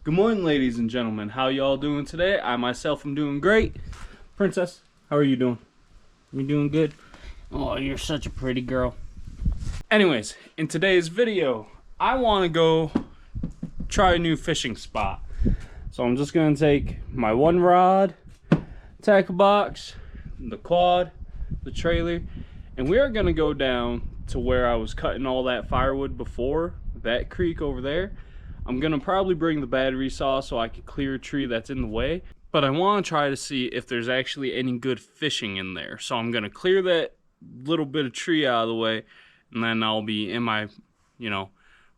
Good morning, ladies and gentlemen. How y'all doing today? I myself am doing great. Princess, how are you doing? You doing good? Oh, you're such a pretty girl. Anyways, in today's video, I want to go try a new fishing spot. So I'm just going to take my one rod, tackle box, the quad, the trailer, and we are going to go down to where I was cutting all that firewood before, that creek over there. I'm gonna probably bring the battery saw so I can clear a tree that's in the way, but I want to try to see if there's actually any good fishing in there. So I'm gonna clear that little bit of tree out of the way, and then I'll be in my,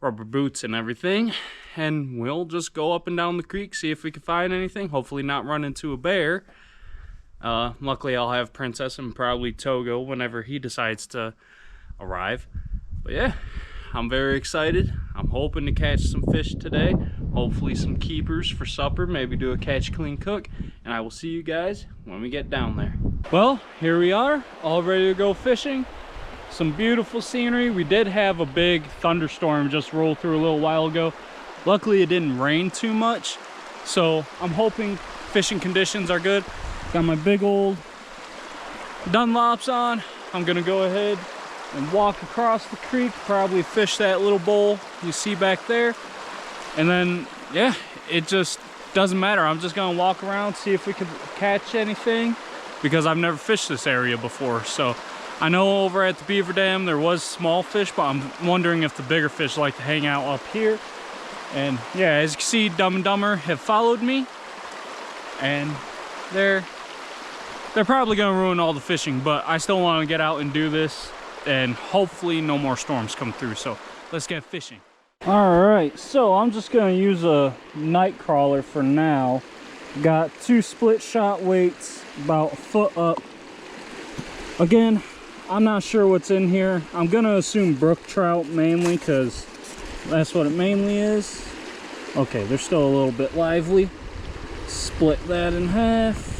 rubber boots and everything, and we'll just go up and down the creek, see if we can find anything. Hopefully not run into a bear. Luckily I'll have Princess and probably Togo whenever he decides to arrive. But yeah, I'm very excited. I'm hoping to catch some fish today. Hopefully some keepers for supper. Maybe do a catch, clean, cook. And I will see you guys when we get down there. Well, here we are, all ready to go fishing. Some beautiful scenery. We did have a big thunderstorm just roll through a little while ago. Luckily it didn't rain too much. So I'm hoping fishing conditions are good. Got my big old Dunlops on. I'm gonna go ahead and walk across the creek, probably fish that little bowl you see back there, and then yeah, it just doesn't matter. I'm just gonna walk around, see if we can catch anything, because I've never fished this area before. So I know over at the beaver dam there was small fish, but I'm wondering if the bigger fish like to hang out up here. And yeah, as you can see, Dumb and Dumber have followed me, and they're probably gonna ruin all the fishing, but I still want to get out and do this, and hopefully no more storms come through. So let's get fishing. All right, so I'm just gonna use a night crawler for now. Got two split shot weights about a foot up. Again, I'm not sure what's in here. I'm gonna assume brook trout mainly, because that's what it mainly is. Okay, they're still a little bit lively. Split that in half.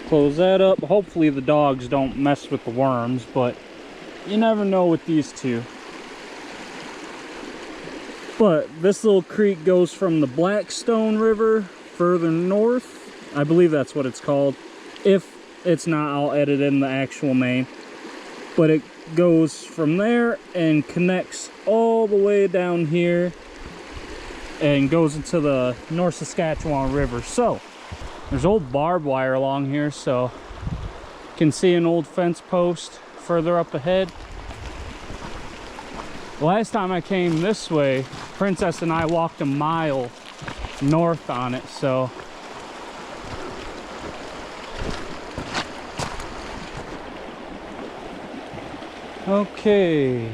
Close that up. Hopefully the dogs don't mess with the worms, but you never know with these two. But this little creek goes from the Blackstone River further north. I believe that's what it's called. If it's not, I'll edit in the actual name. But it goes from there and connects all the way down here and goes into the North Saskatchewan River. So there's old barbed wire along here, so you can see an old fence post further up ahead. The last time I came this way, Princess and I walked a mile north on it, so okay.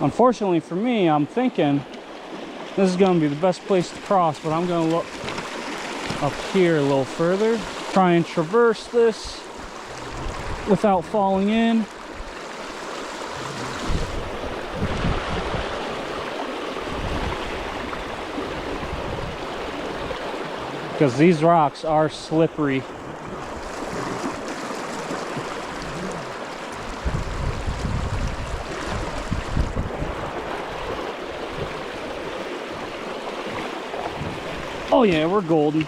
Unfortunately for me, I'm thinking this is gonna be the best place to cross, but I'm gonna look up here a little further, try and traverse this without falling in. Because these rocks are slippery. Oh yeah, we're golden.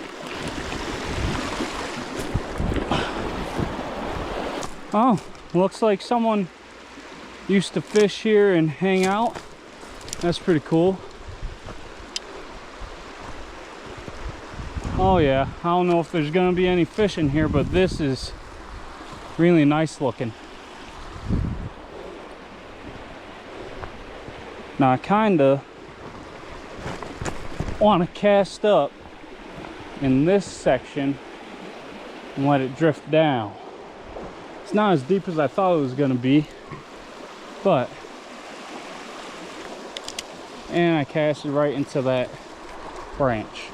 Oh, looks like someone used to fish here and hang out. That's pretty cool. Oh yeah, I don't know if there's gonna be any fish in here, but this is really nice looking. Now I kinda want to cast up in this section and let it drift down. It's not as deep as I thought it was going to be, but and I cast it right into that branch.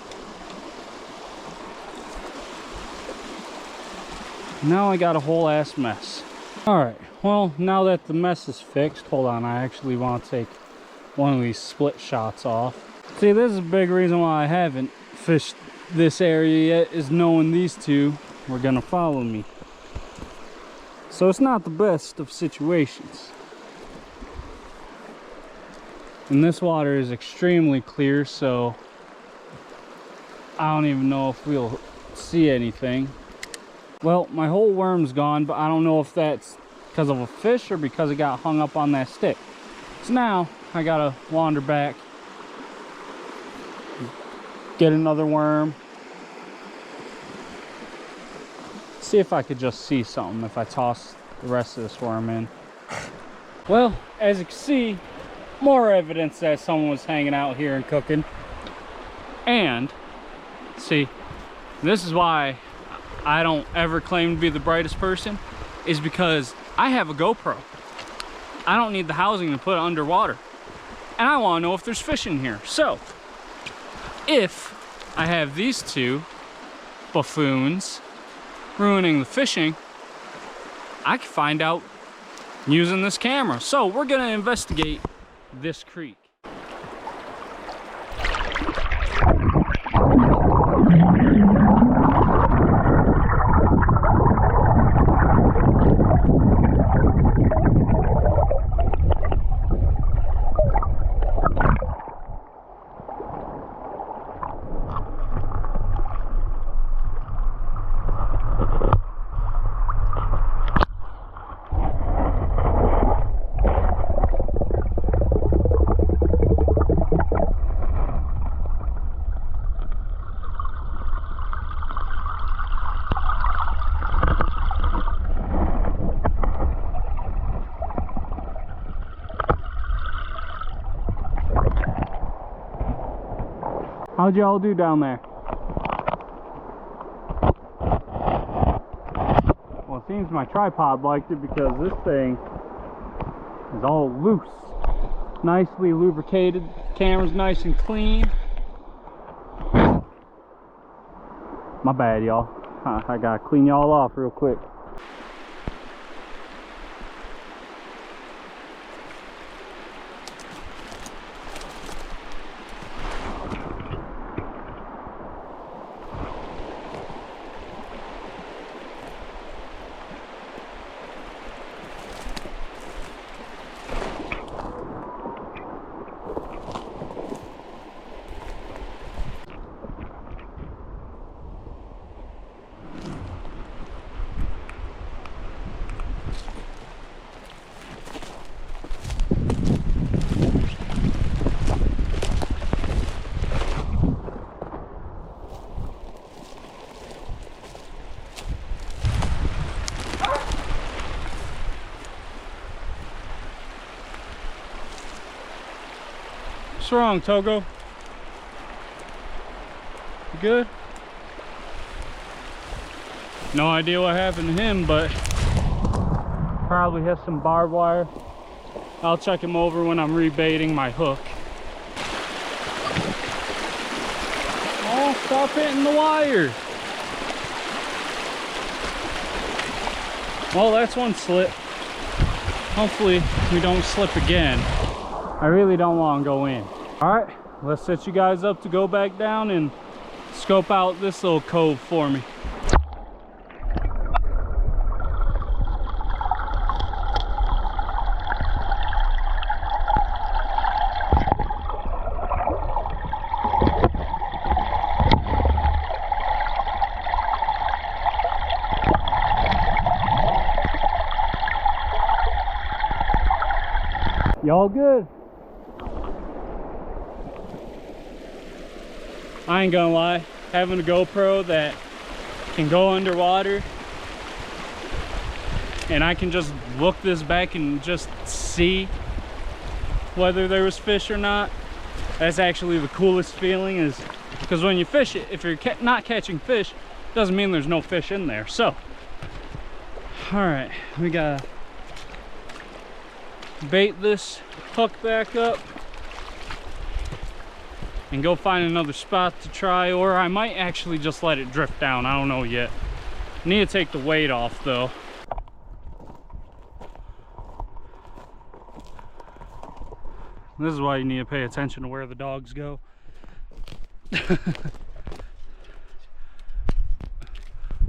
Now I got a whole ass mess. All right, well, now that the mess is fixed, hold on, I actually want to take one of these split shots off. See, this is a big reason why I haven't fished this area yet, is knowing these two were gonna follow me. So it's not the best of situations. And this water is extremely clear, so I don't even know if we'll see anything. Well, my whole worm's gone, but I don't know if that's because of a fish or because it got hung up on that stick. So now I gotta wander back, get another worm, see if I could just see something if I toss the rest of this worm in. Well, as you can see, more evidence that someone was hanging out here and cooking. And see, this is why I don't ever claim to be the brightest person, is because I have a GoPro. I don't need the housing to put it underwater, and I want to know if there's fish in here. So if I have these two buffoons ruining the fishing, I can find out using this camera. So we're gonna investigate this creek. How'd y'all do down there? Well, it seems my tripod liked it because this thing is all loose. Nicely lubricated. Camera's nice and clean. My bad, y'all. I gotta clean y'all off real quick. What's wrong, Togo? You good? No idea what happened to him, but probably has some barbed wire. I'll check him over when I'm rebaiting my hook. Oh, stop hitting the wire. Well, that's one slip. Hopefully we don't slip again. I really don't want to go in. All right, let's set you guys up to go back down and scope out this little cove for me. Y'all good? I ain't gonna lie, having a GoPro that can go underwater and I can just look this back and just see whether there was fish or not, that's actually the coolest feeling. Is because when you fish it, if you're not catching fish, doesn't mean there's no fish in there. So all right, we gotta bait this hook back up and go find another spot to try, or I might actually just let it drift down. I don't know yet. Need to take the weight off though. This is why you need to pay attention to where the dogs go.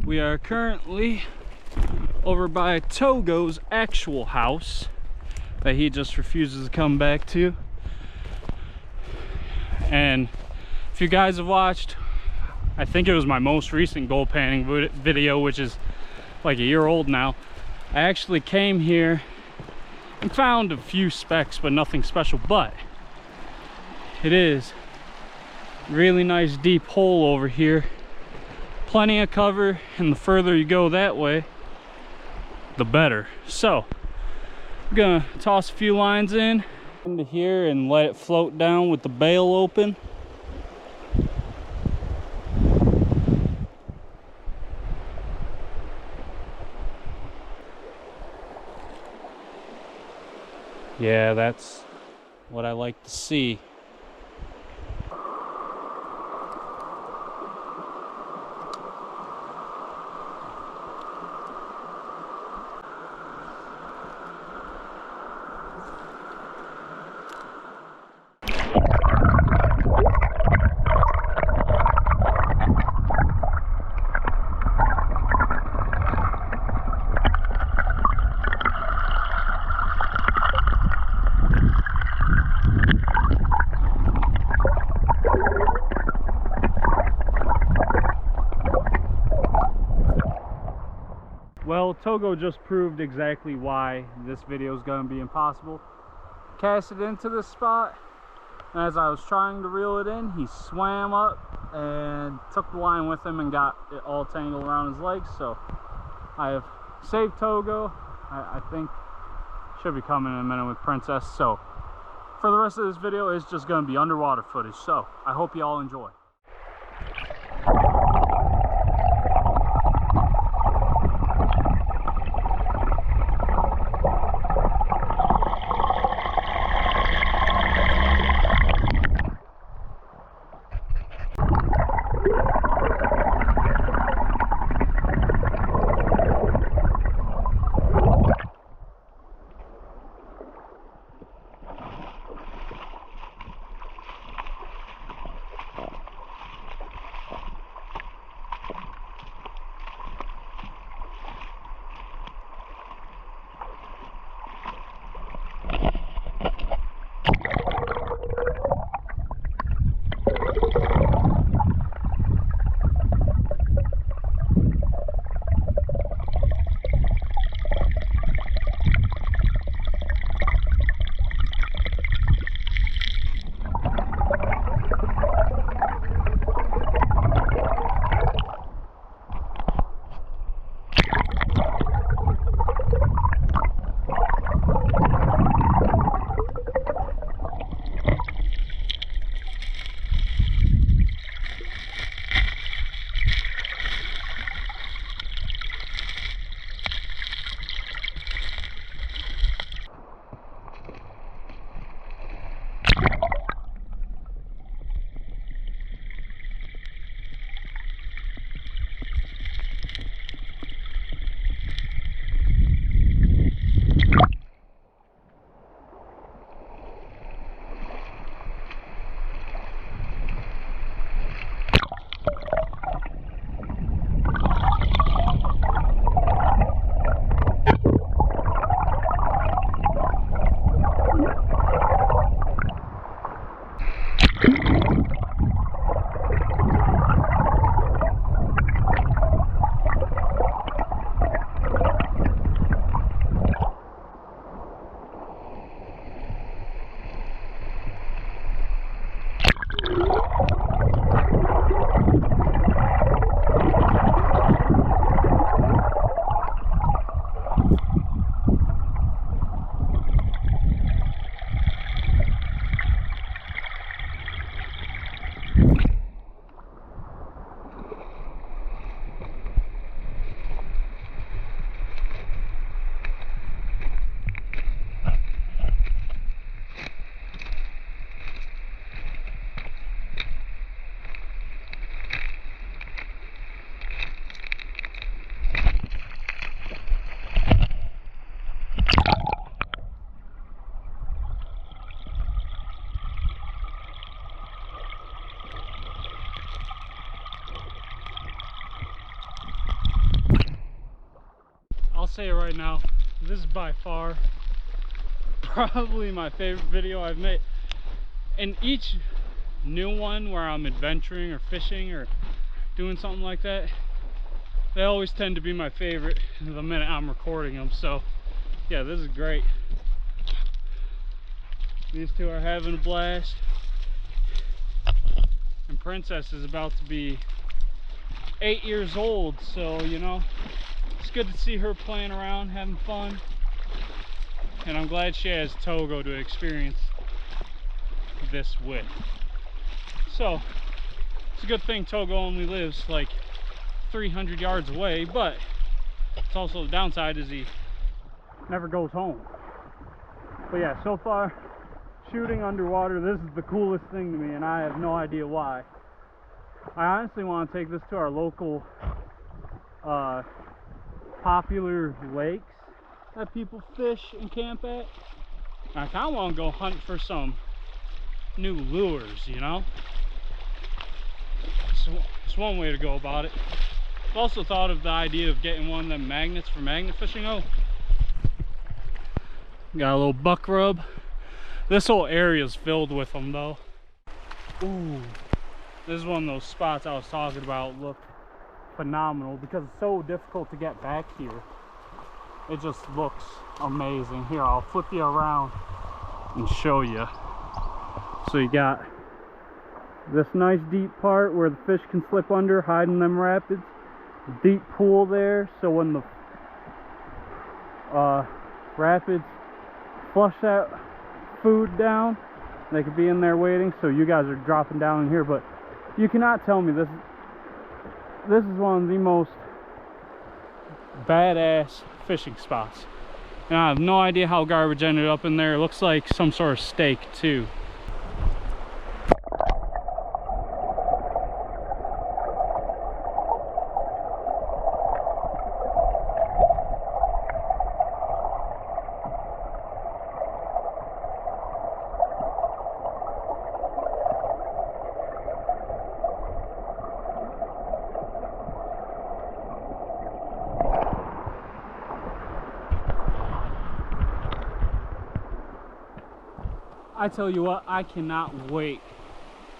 We are currently over by Togo's actual house that he just refuses to come back to. And if you guys have watched, I think it was my most recent gold panning video, which is like a year old now, I actually came here and found a few specks, but nothing special. But it is really nice deep hole over here, plenty of cover, and the further you go that way, the better. So I'm gonna toss a few lines in into here and let it float down with the bail open. Yeah, that's what I like to see. Well, Togo just proved exactly why this video is going to be impossible. Cast it into this spot, and as I was trying to reel it in, he swam up and took the line with him and got it all tangled around his legs. So I have saved Togo. I think should be coming in a minute with Princess. So for the rest of this video, it's just going to be underwater footage. So I hope you all enjoy. Say it right now, this is by far probably my favorite video I've made, and each new one where I'm adventuring or fishing or doing something like that, they always tend to be my favorite the minute I'm recording them. So yeah, this is great. These two are having a blast. And Princess is about to be 8 years old, so you know, it's good to see her playing around, having fun. And I'm glad she has Togo to experience this with. So it's a good thing Togo only lives like 300 yards away, but it's also the downside is he never goes home. But yeah, so far shooting underwater, this is the coolest thing to me, and I have no idea why. I honestly want to take this to our local popular lakes that people fish and camp at. I kind of want to go hunt for some new lures, you know? So it's one way to go about it. I've also thought of the idea of getting one of them magnets for magnet fishing. Oh, got a little buck rub. This whole area is filled with them though. Ooh, this is one of those spots I was talking about. Look phenomenal because it's so difficult to get back here. It just looks amazing. Here, I'll flip you around and show you. So you got this nice deep part where the fish can slip under, hide in them rapids. Deep pool there, so when the rapids flush that food down, they could be in there waiting. So you guys are dropping down in here, but you cannot tell me this is one of the most badass fishing spots. And I have no idea how garbage ended up in there. It looks like some sort of steak too. I tell you what, I cannot wait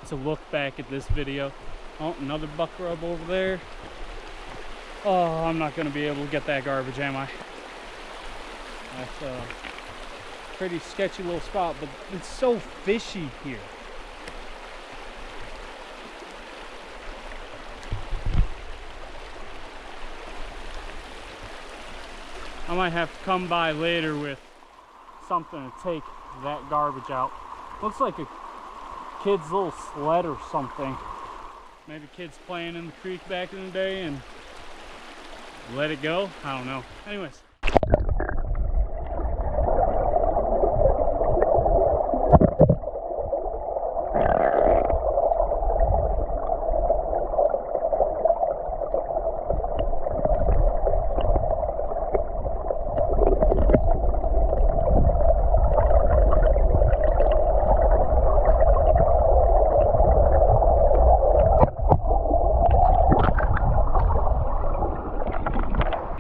to look back at this video. Oh, another buck rub over there. Oh, I'm not going to be able to get that garbage, am I? That's a pretty sketchy little spot, but it's so fishy here. I might have to come by later with something to take that garbage out. Looks like a kid's little sled or something. Maybe kids playing in the creek back in the day and let it go. I don't know. Anyways.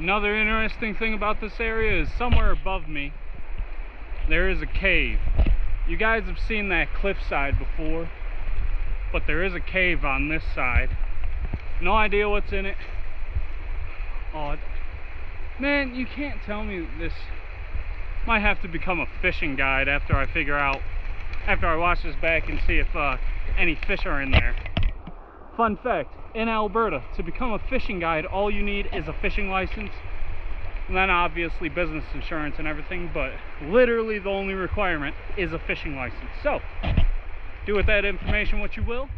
Another interesting thing about this area is somewhere above me there is a cave. You guys have seen that cliffside before, but there is a cave on this side. No idea what's in it. Oh man, you can't tell me this. Might have to become a fishing guide after I watch this back and see if any fish are in there. Fun fact, in Alberta, to become a fishing guide, all you need is a fishing license, and then obviously business insurance and everything, but literally the only requirement is a fishing license. So, do with that information what you will.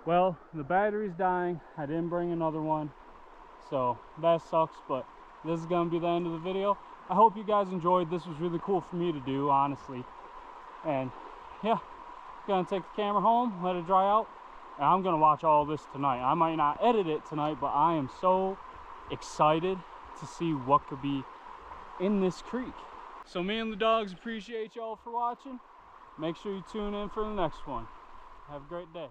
Well, the battery's dying. I didn't bring another one, so that sucks, but this is gonna be the end of the video. I hope you guys enjoyed. This was really cool for me to do, honestly. And yeah, gonna take the camera home, let it dry out, and I'm gonna watch all this tonight. I might not edit it tonight, but I am so excited to see what could be in this creek. So me and the dogs appreciate y'all for watching. Make sure you tune in for the next one. Have a great day.